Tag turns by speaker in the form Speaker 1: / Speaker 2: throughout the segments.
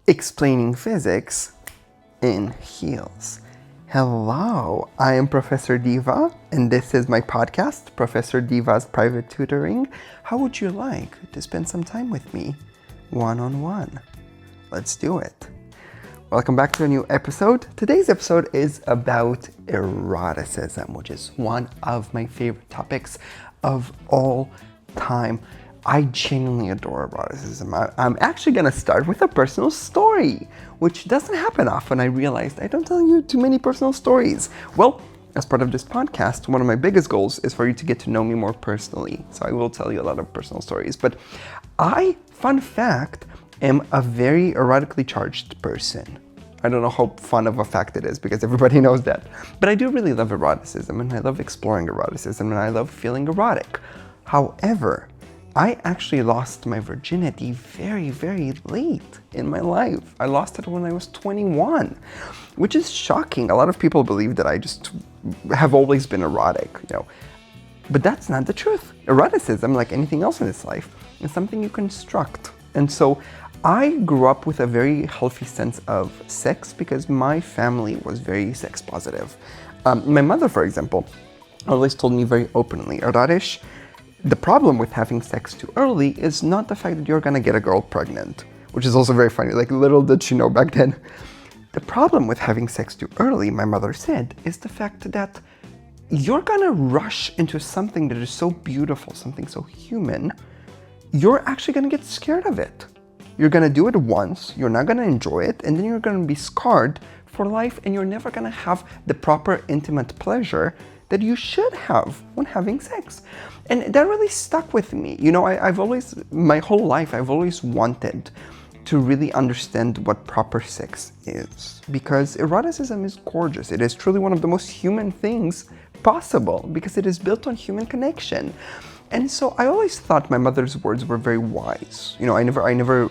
Speaker 1: explaining physics in heels. Hello, I am Professor Diva, and this is my podcast, Professor Diva's Private Tutoring. How would you like to spend some time with me, one-on-one? Let's do it. Welcome back to a new episode. Today's episode is about eroticism, which is one of my favorite topics of all time. I genuinely adore eroticism. I'm actually going to start with a personal story, which doesn't happen often. I realized I don't tell you too many personal stories. Well, as part of this podcast, one of my biggest goals is for you to get to know me more personally. So I will tell you a lot of personal stories. But I, fun fact, am a very erotically charged person. I don't know how fun of a fact it is because everybody knows that. But I do really love eroticism, and I love exploring eroticism, and I love feeling erotic. However, I actually lost my virginity very, very late in my life. I lost it when I was 21, which is shocking. A lot of people believe that I just have always been erotic, But that's not the truth. Eroticism, like anything else in this life, is something you construct. And so I grew up with a very healthy sense of sex because my family was very sex positive. My mother, for example, always told me very openly, Erotish, the problem with having sex too early is not the fact that you're gonna get a girl pregnant, which is also very funny, like little did she know back then. The problem with having sex too early, my mother said, is the fact that you're gonna rush into something that is so beautiful, something so human, you're actually gonna get scared of it. You're gonna do it once, you're not gonna enjoy it, and then you're gonna be scarred for life, and you're never gonna have the proper intimate pleasure that you should have when having sex. And that really stuck with me. I've always, my whole life, I've always wanted to really understand what proper sex is, because eroticism is gorgeous. It is truly one of the most human things possible because it is built on human connection. And so I always thought my mother's words were very wise. I never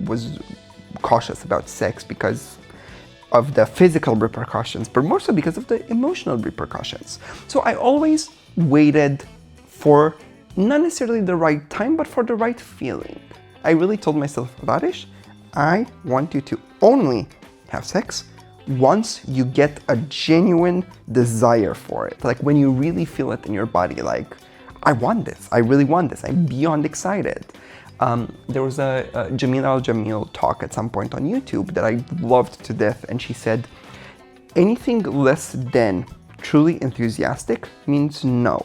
Speaker 1: was cautious about sex because of the physical repercussions, but more so because of the emotional repercussions. So I always waited for not necessarily the right time, but for the right feeling. I really told myself, Radish, I want you to only have sex once you get a genuine desire for it. Like when you really feel it in your body, like, I want this, I really want this, I'm beyond excited. There was a Jamila Al-Jamil talk at some point on YouTube that I loved to death, and she said, anything less than truly enthusiastic means no.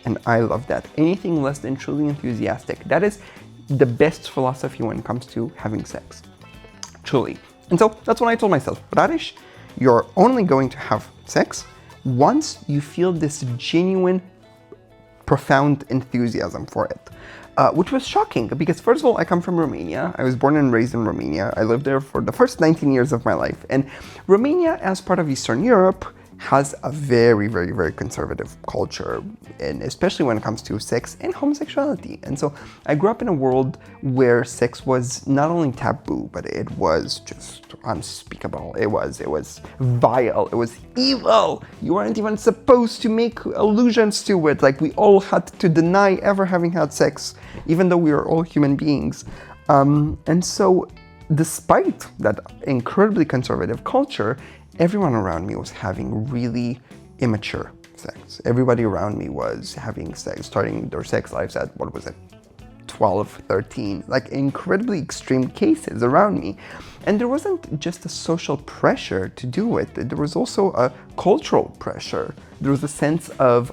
Speaker 1: And I love that. Anything less than truly enthusiastic, that is the best philosophy when it comes to having sex. Truly. And so that's when I told myself, Radish, you're only going to have sex once you feel this genuine, profound enthusiasm for it. Which was shocking because, first of all, I come from Romania. I was born and raised in Romania. I lived there for the first 19 years of my life. And Romania, as part of Eastern Europe, has a very, very, very conservative culture, and especially when it comes to sex and homosexuality. And so I grew up in a world where sex was not only taboo, but it was just unspeakable. It was vile. It was evil. You weren't even supposed to make allusions to it. Like, we all had to deny ever having had sex, even though we are all human beings. And so despite that incredibly conservative culture, everyone around me was having really immature sex. Everybody around me was having sex, starting their sex lives at, 12, 13, like incredibly extreme cases around me. And there wasn't just a social pressure to do it. There was also a cultural pressure. There was a sense of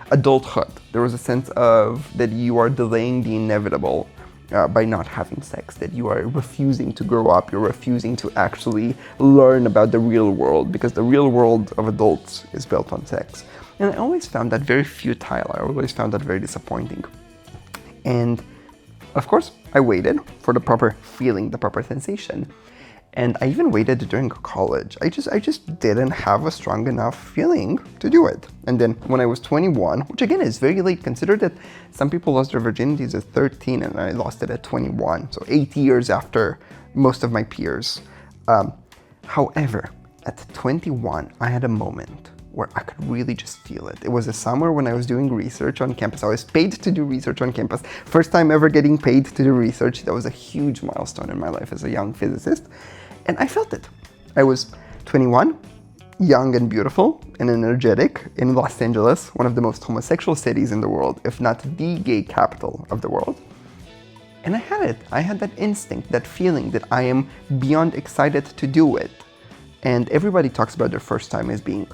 Speaker 1: adulthood. There was a sense of that you are delaying the inevitable by not having sex, that you are refusing to grow up, you're refusing to actually learn about the real world, because the real world of adults is built on sex. And I always found that very futile. I always found that very disappointing. And of course, I waited for the proper feeling, the proper sensation. And I even waited during college. I just didn't have a strong enough feeling to do it. And then when I was 21, which again is very late, consider that some people lost their virginities at 13 and I lost it at 21. So 8 years after most of my peers. However, at 21, I had a moment where I could really just feel it. It was a summer when I was doing research on campus. I was paid to do research on campus. First time ever getting paid to do research. That was a huge milestone in my life as a young physicist. And I felt it. I was 21, young and beautiful and energetic in Los Angeles, one of the most homosexual cities in the world, if not the gay capital of the world. And I had it. I had that instinct, that feeling that I am beyond excited to do it. And everybody talks about their first time as being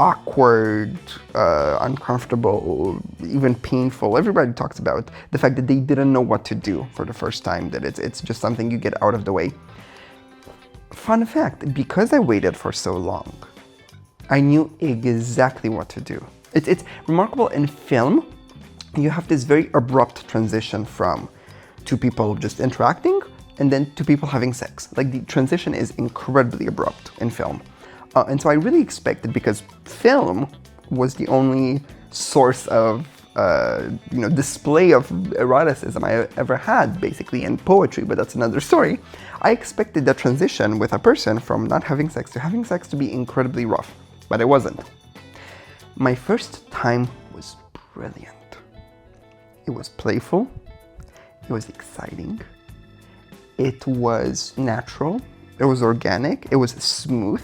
Speaker 1: awkward, uncomfortable, even painful. Everybody talks about the fact that they didn't know what to do for the first time, that it's just something you get out of the way. Fun fact, because I waited for so long, I knew exactly what to do. It's remarkable in film, you have this very abrupt transition from two people just interacting and then two people having sex. Like the transition is incredibly abrupt in film. And so I really expected, because film was the only source of display of eroticism I ever had, basically, in poetry, but that's another story. I expected the transition with a person from not having sex to having sex to be incredibly rough, but it wasn't. My first time was brilliant. It was playful, it was exciting, it was natural, it was organic, it was smooth.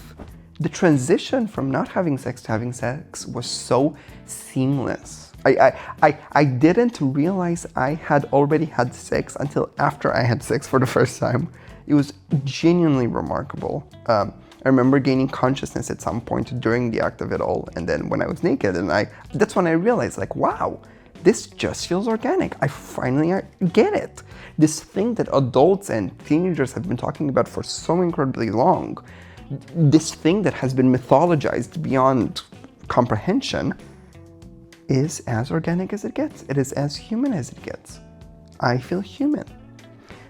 Speaker 1: The transition from not having sex to having sex was so seamless. I didn't realize I had already had sex until after I had sex for the first time. It was genuinely remarkable. I remember gaining consciousness at some point during the act of it all, and then when I was naked, and that's when I realized, like, wow, this just feels organic. I finally get it. This thing that adults and teenagers have been talking about for so incredibly long, this thing that has been mythologized beyond comprehension, is as organic as it gets. It is as human as it gets. I feel human.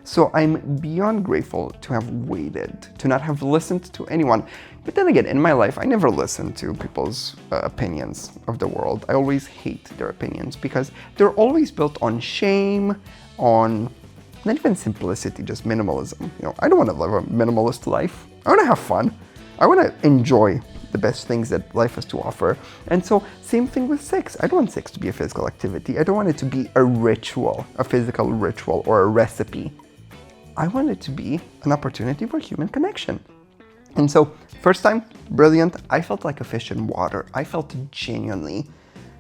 Speaker 1: So I'm beyond grateful to have waited, to not have listened to anyone. But then again, in my life, I never listened to people's opinions of the world. I always hate their opinions because they're always built on shame, on not even simplicity, just minimalism. I don't want to live a minimalist life. I want to have fun. I want to enjoy the best things that life has to offer. And so, same thing with sex. I don't want sex to be a physical activity. I don't want it to be a ritual, a physical ritual or a recipe. I want it to be an opportunity for human connection. And so, first time, brilliant. I felt like a fish in water. I felt genuinely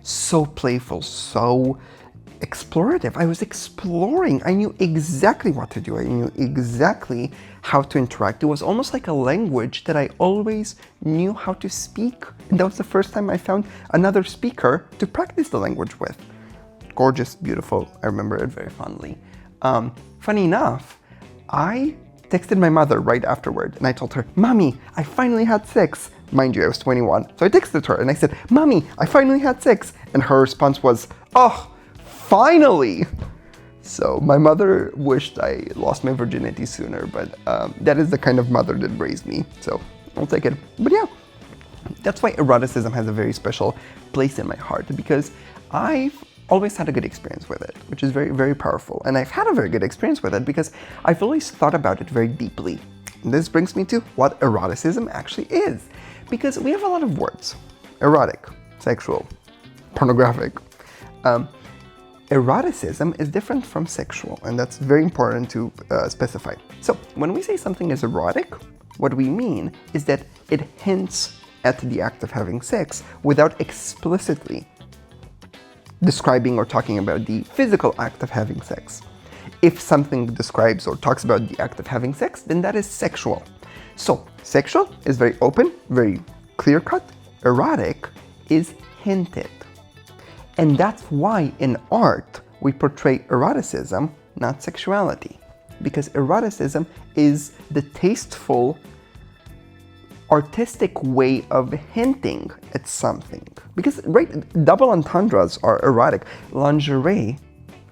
Speaker 1: so playful, so explorative. I was exploring. I knew exactly what to do. I knew exactly how to interact. It was almost like a language that I always knew how to speak. And that was the first time I found another speaker to practice the language with. Gorgeous, beautiful. I remember it very fondly. Funny enough, I texted my mother right afterward and I told her, "Mommy, I finally had sex." Mind you, I was 21. So I texted her and I said, "Mommy, I finally had sex." And her response was, "Oh, finally." So my mother wished I lost my virginity sooner, but that is the kind of mother that raised me. So I'll take it. But yeah, that's why eroticism has a very special place in my heart, because I've always had a good experience with it, which is very, very powerful. And I've had a very good experience with it because I've always thought about it very deeply. And this brings me to what eroticism actually is. Because we have a lot of words: erotic, sexual, pornographic. Eroticism is different from sexual, and that's very important to specify. So when we say something is erotic, what we mean is that it hints at the act of having sex without explicitly describing or talking about the physical act of having sex. If something describes or talks about the act of having sex, then that is sexual. So, sexual is very open, very clear-cut. Erotic is hinted. And that's why in art we portray eroticism, not sexuality. Because eroticism is the tasteful, artistic way of hinting at something. Because, right, double entendres are erotic. Lingerie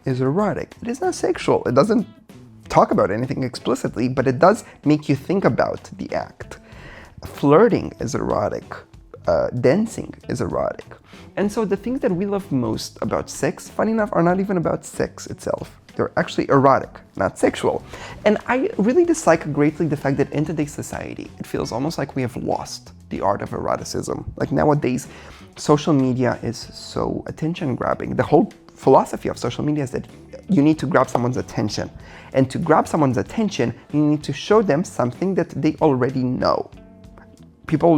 Speaker 1: is erotic. It is not sexual. It doesn't talk about anything explicitly, but it does make you think about the act. Flirting is erotic. Dancing is erotic. And so the things that we love most about sex, funny enough, are not even about sex itself. They're actually erotic, not sexual. And I really dislike greatly the fact that in today's society, it feels almost like we have lost the art of eroticism. Like nowadays, social media is so attention grabbing. The whole philosophy of social media is that you need to grab someone's attention. And to grab someone's attention, you need to show them something that they already know. People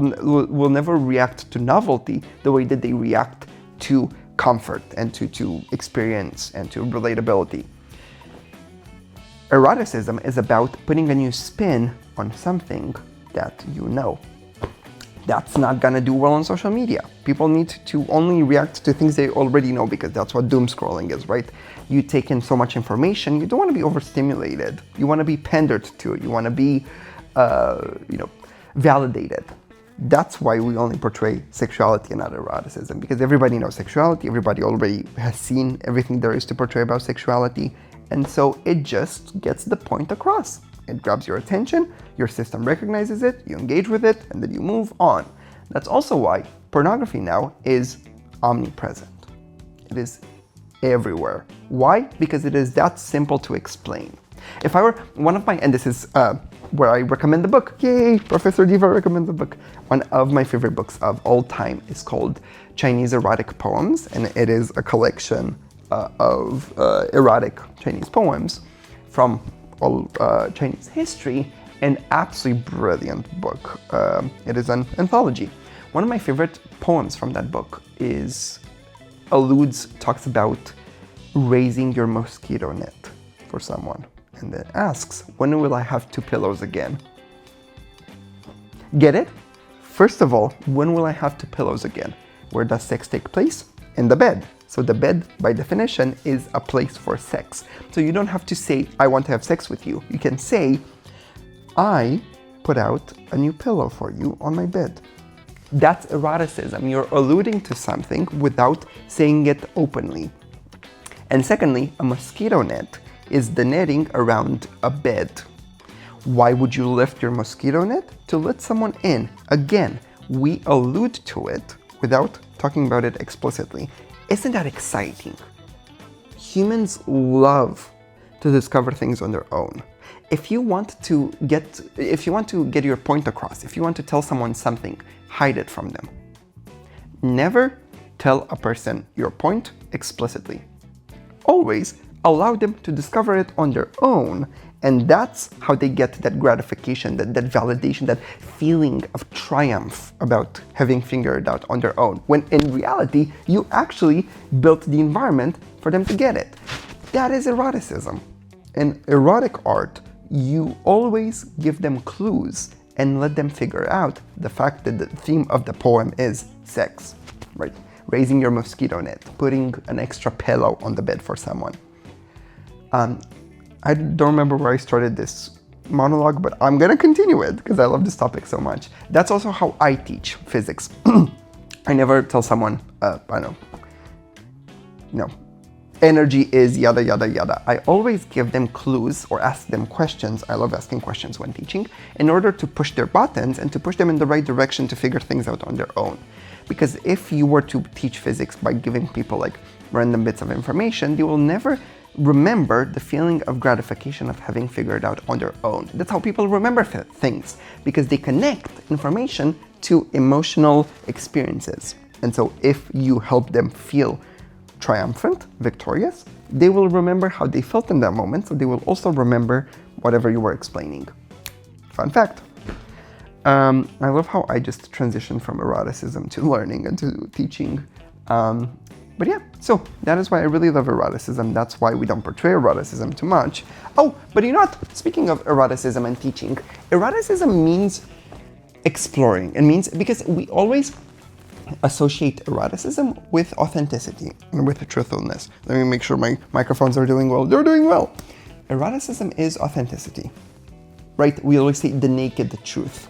Speaker 1: will never react to novelty the way that they react to comfort and to experience and to relatability. Eroticism is about putting a new spin on something that you know. That's not gonna do well on social media. People need to only react to things they already know, because that's what doom scrolling is, right? You take in so much information, you don't want to be overstimulated. You want to be pandered to. You want to be, validated. That's why we only portray sexuality and not eroticism, because everybody knows sexuality. Everybody already has seen everything there is to portray about sexuality. And so it just gets the point across. It grabs your attention, your system recognizes it, you engage with it, and then you move on. That's also why pornography now is omnipresent. It is everywhere. Why? Because it is that simple to explain. If I were one of my, and this is where I recommend the book, yay, Professor Diva recommends the book. One of my favorite books of all time is called Chinese Erotic Poems, and it is a collection of erotic Chinese poems from all Chinese history. An absolutely brilliant book. It is an anthology. One of my favorite poems from that book talks about raising your mosquito net for someone, and then asks, when will I have 2 pillows again? Get it? First of all, when will I have 2 pillows again? Where does sex take place? In the bed. So the bed, by definition, is a place for sex. So you don't have to say, I want to have sex with you. You can say, I put out a new pillow for you on my bed. That's eroticism. You're alluding to something without saying it openly. And secondly, a mosquito net is the netting around a bed. Why would you lift your mosquito net? To let someone in. Again, we allude to it without talking about it explicitly. Isn't that exciting? Humans love to discover things on their own. If you want to get your point across, if you want to tell someone something, hide it from them. Never tell a person your point explicitly. Always allow them to discover it on their own, and that's how they get that gratification, that validation, that feeling of triumph about having figured it out on their own, when in reality, you actually built the environment for them to get it. That is eroticism. In erotic art, you always give them clues and let them figure out the fact that the theme of the poem is sex, right? Raising your mosquito net, putting an extra pillow on the bed for someone. I don't remember where I started this monologue, but I'm gonna continue it because I love this topic so much. That's also how I teach physics. I never tell someone, energy is yada, yada, yada. I always give them clues or ask them questions. I love asking questions when teaching, in order to push their buttons and to push them in the right direction to figure things out on their own. Because if you were to teach physics by giving people like random bits of information, they will never remember the feeling of gratification of having figured out on their own. That's how people remember things, because they connect information to emotional experiences. And so if you help them feel triumphant, victorious, they will remember how they felt in that moment, so they will also remember whatever you were explaining. Fun fact. I love how I just transitioned from eroticism to learning and to teaching. But yeah, so that is why I really love eroticism. That's why we don't portray eroticism too much. Oh, but you know what? Speaking of eroticism and teaching, eroticism means exploring. It means, because we always associate eroticism with authenticity and with truthfulness. Let me make sure my microphones are doing well. They're doing well. Eroticism is authenticity, right? We always say the naked truth.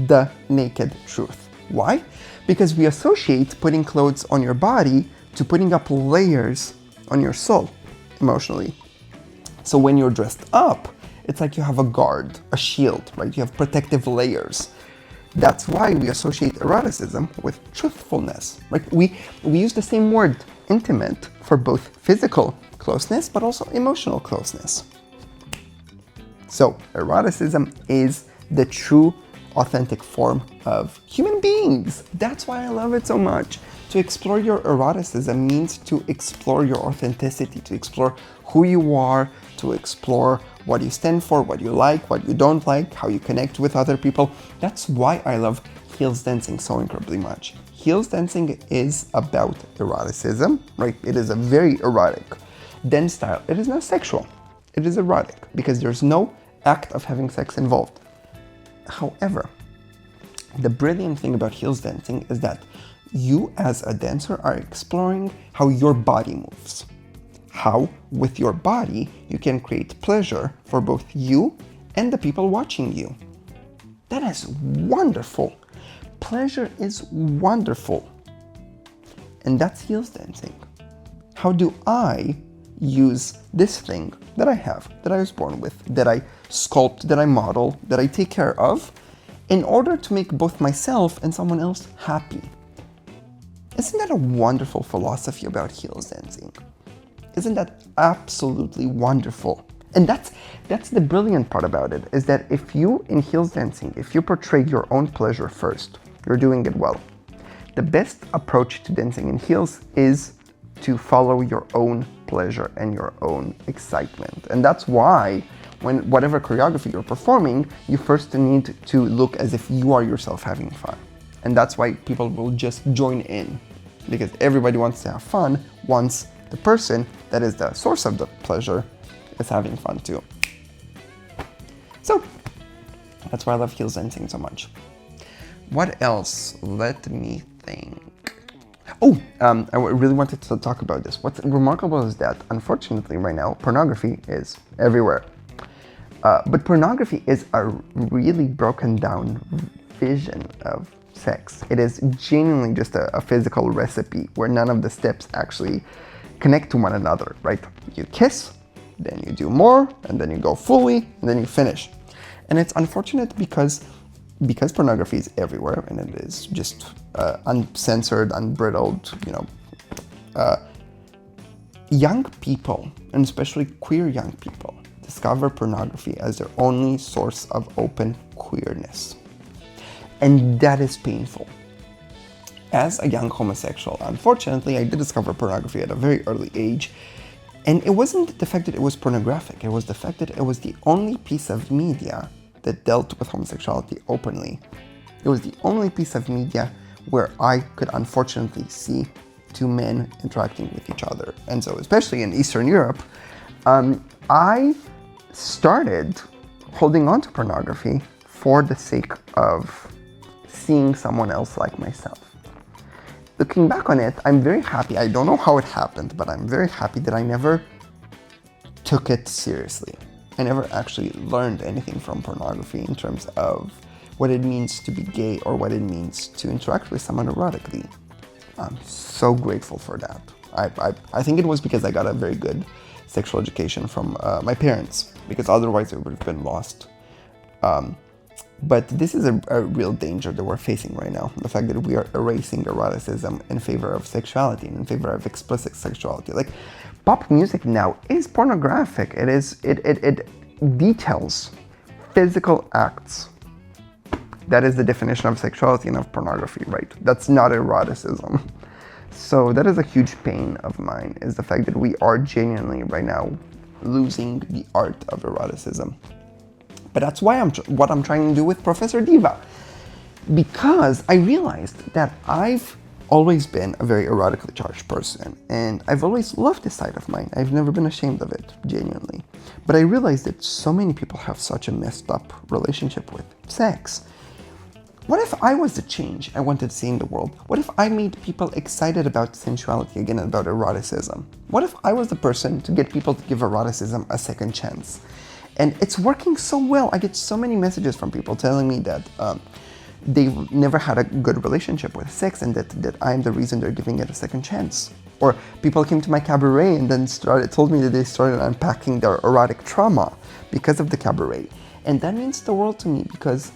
Speaker 1: The naked truth. Why? Because we associate putting clothes on your body to putting up layers on your soul emotionally. So when you're dressed up, it's like you have a guard, a shield, right? You have protective layers. That's why we associate eroticism with truthfulness, right? We use the same word, intimate, for both physical closeness, but also emotional closeness. So eroticism is the true authentic form of human beings. That's why I love it so much. To explore your eroticism means to explore your authenticity, to explore who you are, to explore what you stand for, what you like, what you don't like, how you connect with other people. That's why I love heels dancing so incredibly much. Heels dancing is about eroticism, right? It is a very erotic dance style. It is not sexual. It is erotic because there's no act of having sex involved. However, the brilliant thing about heels dancing is that you as a dancer are exploring how your body moves. How, with your body, you can create pleasure for both you and the people watching you. That is wonderful. Pleasure is wonderful. And that's heels dancing. How do I use this thing that I have, that I was born with, that I sculpt, that I model, that I take care of, in order to make both myself and someone else happy? Isn't that a wonderful philosophy about heels dancing? Isn't that absolutely wonderful? And that's the brilliant part about it, is that if you, in heels dancing, if you portray your own pleasure first, you're doing it well. The best approach to dancing in heels is to follow your own pleasure and your own excitement. And that's why when whatever choreography you're performing, you first need to look as if you are yourself having fun. And that's why people will just join in, because everybody wants to have fun once the person that is the source of the pleasure is having fun too. So that's why I love heels dancing so much. What else? Let me think. Oh, I really wanted to talk about this. What's remarkable is that, unfortunately, right now, pornography is everywhere. But pornography is a really broken down vision of sex. It is genuinely just a physical recipe where none of the steps actually connect to one another, right? You kiss, then you do more, and then you go fully, and then you finish. And it's unfortunate because pornography is everywhere, and it is just uncensored, unbridled, young people, and especially queer young people, discover pornography as their only source of open queerness. And that is painful. As a young homosexual, unfortunately, I did discover pornography at a very early age. And it wasn't the fact that it was pornographic, it was the fact that it was the only piece of media that dealt with homosexuality openly. It was the only piece of media where I could unfortunately see two men interacting with each other. And so, especially in Eastern Europe, I started holding on to pornography for the sake of seeing someone else like myself. Looking back on it, I'm very happy. I don't know how it happened, but I'm very happy that I never took it seriously. I never actually learned anything from pornography in terms of what it means to be gay or what it means to interact with someone erotically. I'm so grateful for that. I think it was because I got a very good sexual education from my parents, because otherwise it would have been lost. But this is a real danger that we're facing right now. The fact that we are erasing eroticism in favor of sexuality and in favor of explicit sexuality. Like, pop music now is pornographic. It details physical acts. That is the definition of sexuality and of pornography, right? That's not eroticism. So that is a huge pain of mine, is the fact that we are genuinely right now losing the art of eroticism. But that's why what I'm trying to do with Professor Diva. Because I realized that I've always been a very erotically charged person, and I've always loved this side of mine. I've never been ashamed of it, genuinely. But I realized that so many people have such a messed up relationship with sex. What if I was the change I wanted to see in the world? What if I made people excited about sensuality again, about eroticism? What if I was the person to get people to give eroticism a second chance? And it's working so well. I get so many messages from people telling me that they've never had a good relationship with sex, and that I'm the reason they're giving it a second chance. Or people came to my cabaret and then told me that they started unpacking their erotic trauma because of the cabaret. And that means the world to me, because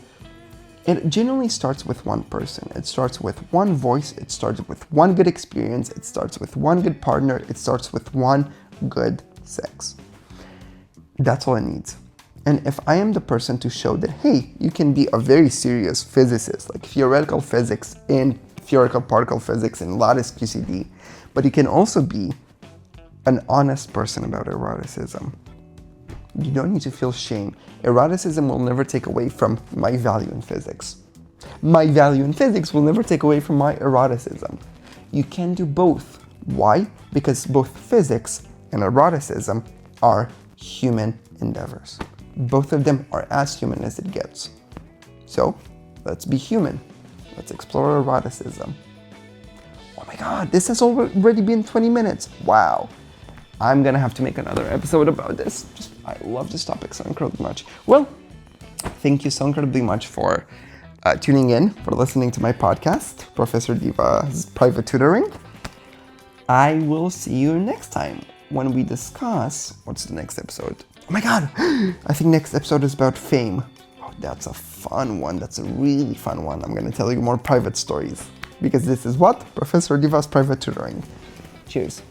Speaker 1: it genuinely starts with one person. It starts with one voice. It starts with one good experience. It starts with one good partner. It starts with one good sex. That's all it needs. And if I am the person to show that, hey, you can be a very serious physicist, like theoretical physics in theoretical particle physics in lattice QCD, but you can also be an honest person about eroticism. You don't need to feel shame. Eroticism will never take away from my value in physics. My value in physics will never take away from my eroticism. You can do both. Why? Because both physics and eroticism are human endeavors. Both of them are as human as it gets. So, let's be human. Let's explore eroticism. Oh my god, this has already been 20 minutes. Wow. I'm gonna have to make another episode about this. I love this topic so incredibly much. Well, thank you so incredibly much for tuning in, for listening to my podcast, Professor Diva's Private Tutoring. I will see you next time when we discuss, what's the next episode? Oh my god, I think next episode is about fame. Oh, that's a fun one. That's a really fun one. I'm gonna tell you more private stories because this is what? Professor Diva's Private Tutoring. Cheers.